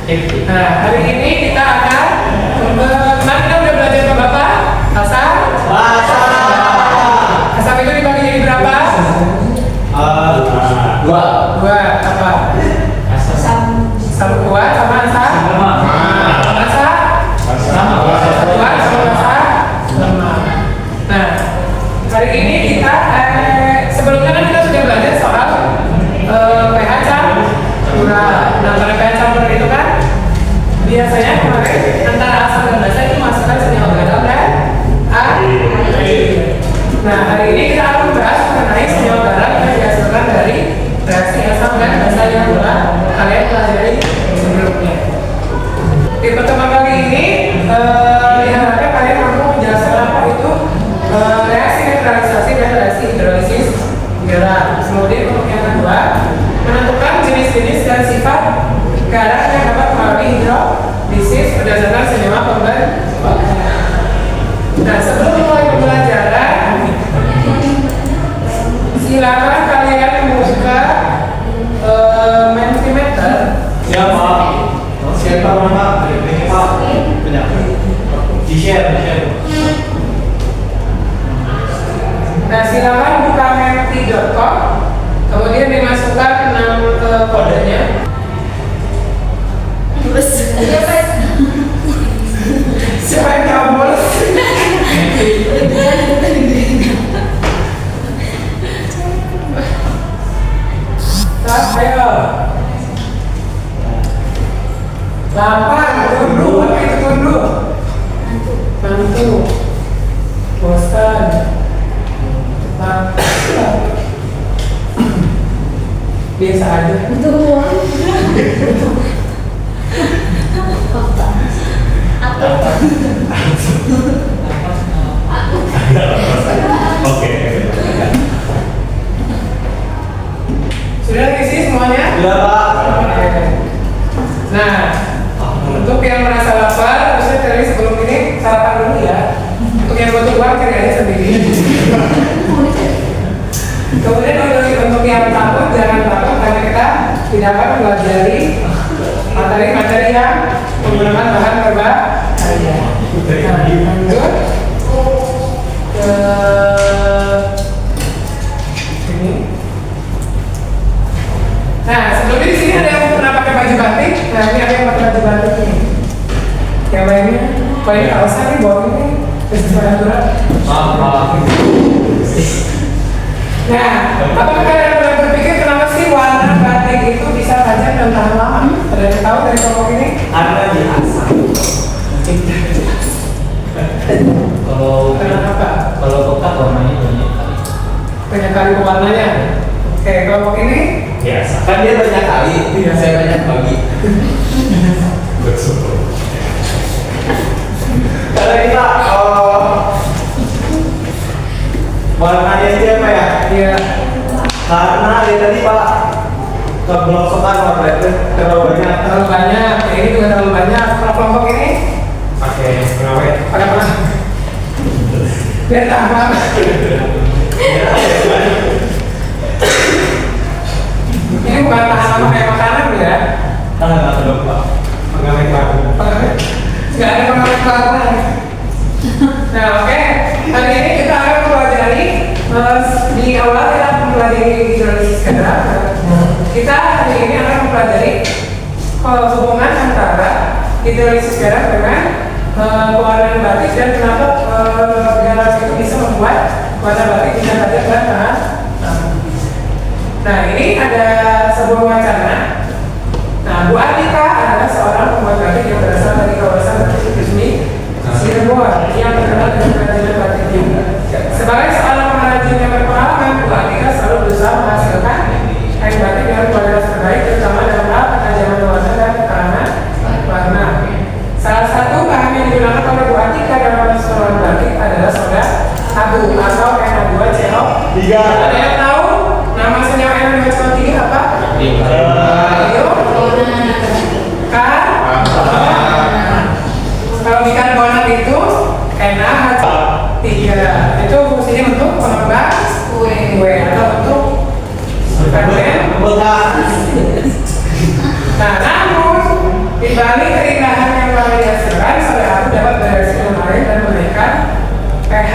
Nah, hari ini kita akan kemarin kita udah belajar apa Bapak? Asal? Asal itu dibagi jadi berapa? Dua. Apa? Asal kuat sama asal? Asal? Kuat sama asal? Nah, hari ini kita sebelumnya kan kita sudah belajar soal pH campuran. Nah, pada pH campuran itu kan biasanya kemarin antara asam dan basa itu masukkan senyawa garam dan air. Nah, hari ini kita akan membahas mengenai senyawa garam yang dihasilkan dari reaksi asam dan basa yang telah kalian pelajari sebelumnya. Di pertemuan kali ini diharapkan kalian mampu menjelaskan apa itu reaksi neutralisasi dan reaksi hidrolisis garam. Kemudian untuk yang kedua, menentukan jenis-jenis dan sifat garam yang dapat melalui hidrolisis berdasarkan senyawa pembentuk. Nah, sebelum mulai pembelajaran, silakan kalian membuka Mentimeter. Siapa? Siapa nama? Punya. Di share. Nah, silakan buka menti.com, kemudian dimasukkan 6 kodenya. Siapa yang kabur? Ayo. 8, tunduk, apa itu tunduk? Mantu. Bosan. Biasa aja. Oke. Sudah diisi semuanya? Sudah, Pak. Nah, untuk yang merasa lapar, harusnya dari sebelum ini sarapan dulu ya. Untuk yang butuh uang cari aja sendiri. Kemudian untuk yang takut, jangan takut karena kita tidak akan mempelajari materi-materi yang menggunakan bahan berbahaya. Nah, lanjut ke ini. Nah, sebelumnya di sini ada yang pernah pakai baju batik. Nah, ini ada yang pakai baju batik nih. Yang lainnya, kalau ini nggak usah nih bawa ini sesuai aturan. Maaf. Nah, apakah kalian pernah berpikir kenapa sih warna batik itu bisa tajam dan tahan lama? Ada yang tahu dari kelompok ini? Ada di asam. Kalau kotak warnanya Banyak kali pewarnanya. Oke, kelompok ini? biasa. Kan dia banyak kali. Iya. Saya banyak bagi. Betul. Kalau kita warnanya siapa ya? Iya. Karena dia tadi Pak kebloksokan warna itu terlalu banyak. Terlalu banyak. Ini juga terlalu banyak. Kalau kelompok ini? Pakai pengawet. Pada pernah? Biar tahan. Ini bukan tahan lama kayak makanan ya? Nggak kedok Pak. Pengawet baru. Nggak ada pengawet baru. Nah, oke. Hari ini kita akan mempelajari di awal kita mempelajari hidrolisis garam. Kita hari ini akan mempelajari hubungan antara hidrolisis garam dengan pewarnaan batik dan kenapa garam itu bisa membuat warna batik bisa tajam dan tahan. Nah, ini ada sebuah wacana. Nah, Bu Atika adalah seorang pembuat batik yang berasal dari kawasan batik resmi Cirebon yang terkenal dengan kerajinan batiknya. Sebagai seorang pengrajin yang berpengalaman, Bu Atika selalu berusaha menghasilkan kain batik dengan kualitas terbaik, terutama dalam hal ketajaman warna dan ketahanan warna. Salah satu bahan yang digunakan oleh Bu Atika dalam pensusunan batik adalah soda abu atau Na2CO. Ada yang tahu nama senyawa Na2CO ini apa? Ayo. Kalau di karbonat itu NaH3 itu fungsinya untuk pengembang kue atau untuk fermen. Nah, namun di Di balik keindahan yang luar biasa, saudara aku dapat bereaksi kemarin dan menaikkan pH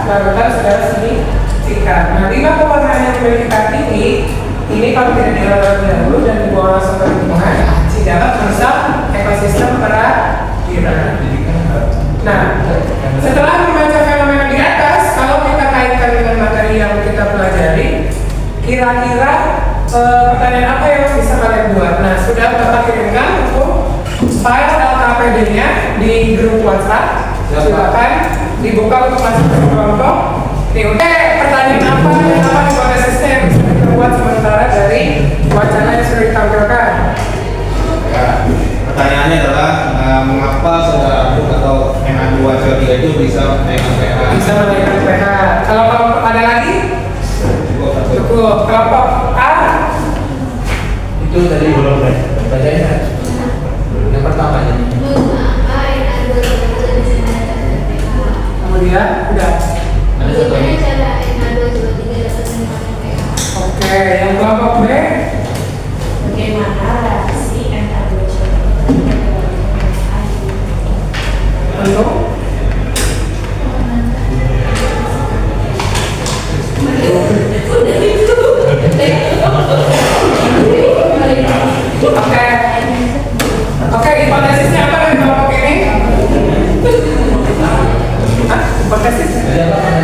larutan saudara signifikan. Nah, 5 pewarnaan yang memiliki pH tinggi ini kalau tidak dilakukan dahulu dan dibuang langsung ke lingkungan, dapat merusak ekosistem perairan. Nah, setelah membaca fenomena di atas, kalau kita kaitkan dengan materi yang kita pelajari, kira-kira pertanyaan apa yang bisa kalian buat? Nah, sudah Bapak kirimkan untuk file LKPD-nya di grup WhatsApp. Silakan dibuka untuk masuk ke kelompok. Oke, pertanyaan apa dan apa hipotesisnya yang bisa kita buat sementara dari wacana yang sudah ditampilkan? Ya, pertanyaannya adalah mengapa saudara atau Na2CO3 itu bisa menaikkan pH? Bisa menaikkan pH. Kalau kelompok ada lagi? Cukup. Kelompok A? Itu tadi belum bacain kan? Yang pertama jadi. Kemudian udah. Ada satu lagi. Oke, yang kelompok B? Bagaimana reaksi Na2CO3 Untuk? Oke, hipotesisnya apa dari kelompok ini? Hah? Hipotesis?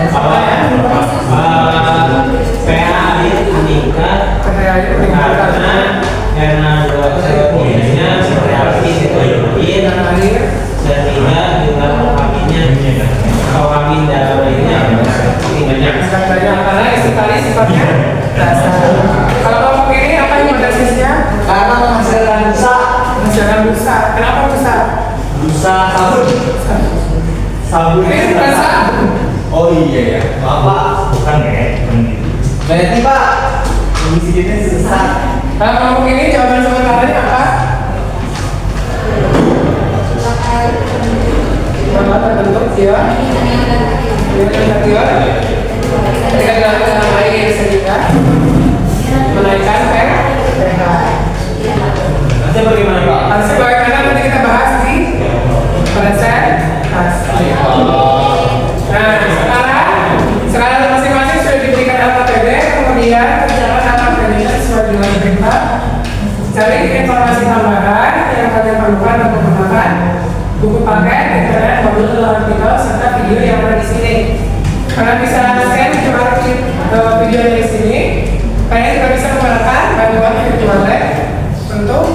Apa ya? pH meningkat Karena karena Na2CO3-nya bereaksi hidrogen air sehingga jumlah kokamin dalam airnya lebih banyak. akan banyak karena sekali sifatnya dasar. Kalau kelompok ini apa hipotesisnya? Karena menghasilkan busa. Menghasilkan busa. Kenapa busa? Busa sabun. Sabun. Ini bukan sabun. Oh iya ya. Bapak. Bukan ya? Berarti Pak, kondisinya sesat. Kalau kelompok ini jawaban sementaranya apa? Mana terbentuk dia? Dia ketika dilakukan dengan air sehingga menaikkan pH. Nanti bagaimana Pak? Harusnya bagaimana nanti kita bahas di presentasi. Nah, sekarang masing-masing sudah diberikan LKPD, kemudian kerjakan LKPD-nya sesuai dengan perintah. Cari informasi tambahan yang kalian perlukan untuk menggunakan buku paket, internet, modul artikel, serta video yang ada di sini. Kalian bisa scan video di sini. Kalian juga bisa menggunakan bantuan virtual lab untuk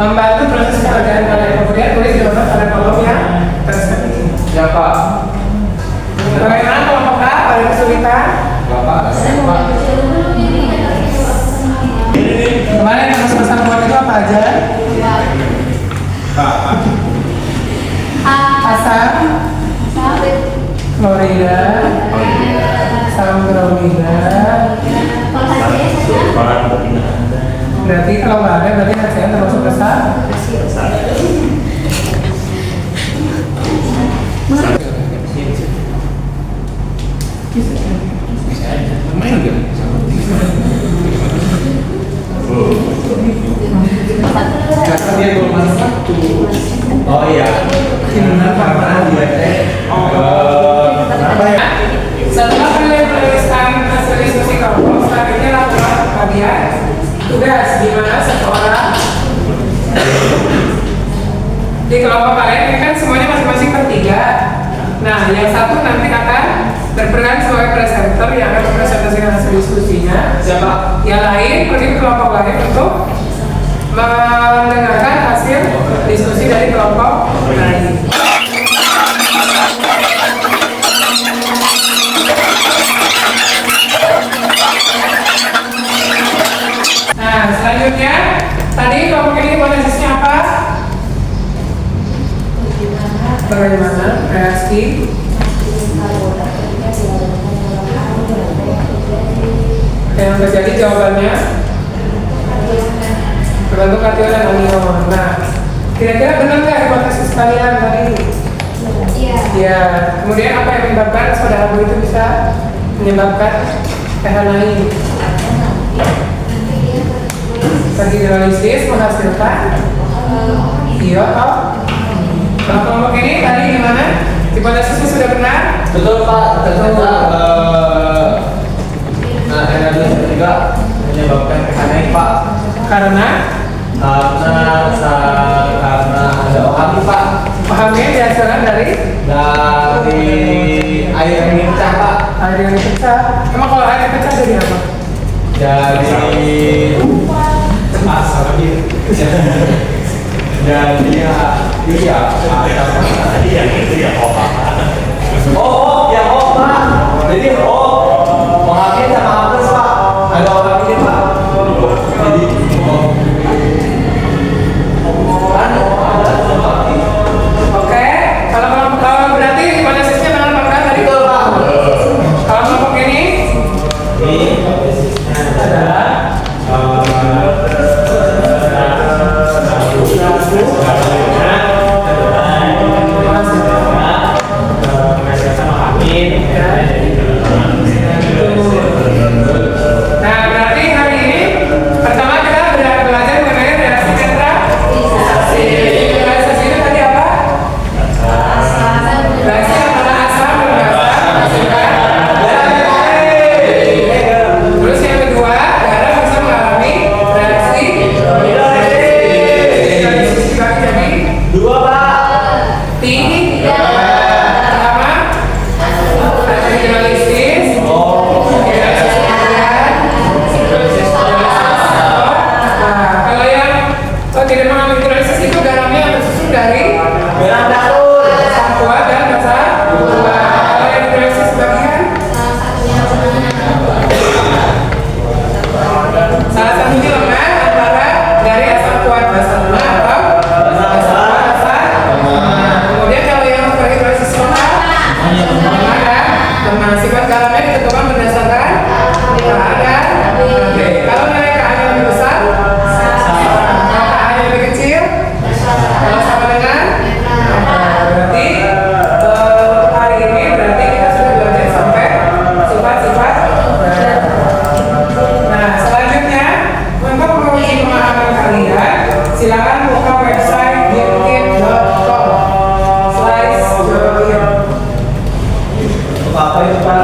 membantu proses pekerjaan kalian. Kemudian tulis jawaban pada kolom yang tersedia. Ya Pak. Bagaimana kelompok A paling kesulitan? Bapak. Pak. Kemarin yang pesan buat itu apa aja? Asam, klorida, asam klorida. Berarti kalau nggak ada berarti hasilnya termasuk besar. Dia golongan 1. Oh iya. Gimana Pak? Apa ya? Setelah kalian menuliskan hasil diskusi kelompok, selanjutnya lakukan bagian tugas di mana seseorang di kelompok kalian ini kan semuanya masing-masing bertiga. Nah, yang satu nanti akan berperan sebagai presenter yang akan mempresentasikan hasil diskusinya. Siapa? Yang lain pergi ke kelompok lain untuk mendengarkan hasil diskusi dari kelompok lain. Nah, selanjutnya tadi kelompok ini hipotesisnya apa? Bagaimana reaksi yang terjadi? Jawabannya terbentuk kation dan anion. Nah, kira-kira benar nggak hipotesis kalian tadi? Iya. Ya. Kemudian apa yang menyebabkan soda abu itu bisa menyebabkan pH naik? Terhidrolisis menghasilkan Iya, toh? Kalau kelompok ini tadi gimana? Hipotesisnya sudah benar? Betul Pak, ternyata nah energi juga menyebabkan mekanik Pak. Karena Karena ada OH Pak. pahamnya dihasilkan dari Air yang pecah Pak. air yang dipecah. Emang kalau air yang pecah jadi apa? Dari asal gitu. Jadi ya iya tadi yang itu ya OH. Oh ya OH Pak. Jadi OH sama apes Pak. Ada OH ini Pak. Jadi Oke, kalau berarti hipotesisnya benar apa enggak tadi? Betul, Pak. Kalau kelompok ini Ini hipotesisnya adalah nah, berarti hari ini pertama kita belajar mengenai reaksi neutralisasi. Neutralisasi itu tadi apa? Reaksi antara asam dan basa menghasilkan garam. Terus yang kedua, garam bisa mengalami reaksi hidrolisis dibagi jadi dua Pak. pertama ada hidrolisis. Nah, kalau yang tidak mengalami hidrolisis itu garamnya yang tersusun dari Garam dapur. asam kuat dan basa kuat. Kalau yang hidrolisis bagian salah satunya lemah antara dari asam kuat basa lemah atau asam kuat basa lemah. Kemudian kalau yang sebagai hidrolisis lemah lemah kan lemah. Sifat garamnya ditentukan berdasarkan KA dan KB. Kalau nilai KA-nya lebih besar, kalau KA-nya lebih kecil, kalau sama dengan berarti untuk hari ini berarti kita sudah belajar sampai sifat-sifat garam. Nah, selanjutnya untuk menguji pemahaman kalian, silakan buka website gimkit.com /join. Apa itu Pak?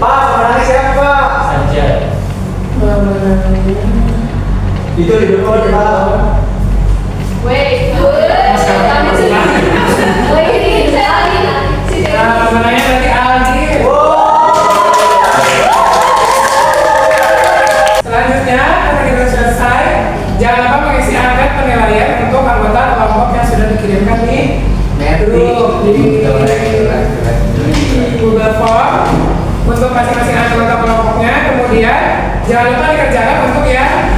Pak, pemenangnya siapa Pak? saja. Itu di depan Pak. Namanya nanti Aldi. Selanjutnya, karena kita sudah selesai, jangan lupa mengisi angket penilaian untuk anggota kelompok yang sudah dikirimkan di grup di Google Form untuk masing-masing anggota kelompoknya. Kemudian jangan lupa dikerjakan untuk yang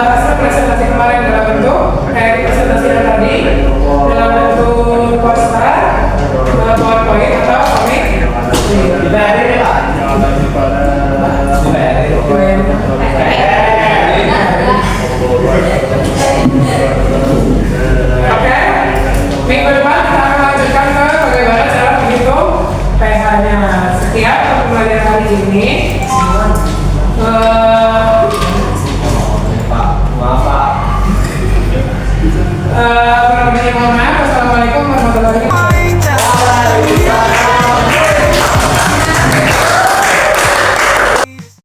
hasil presentasi kemarin dalam bentuk kayak presentasi yang tadi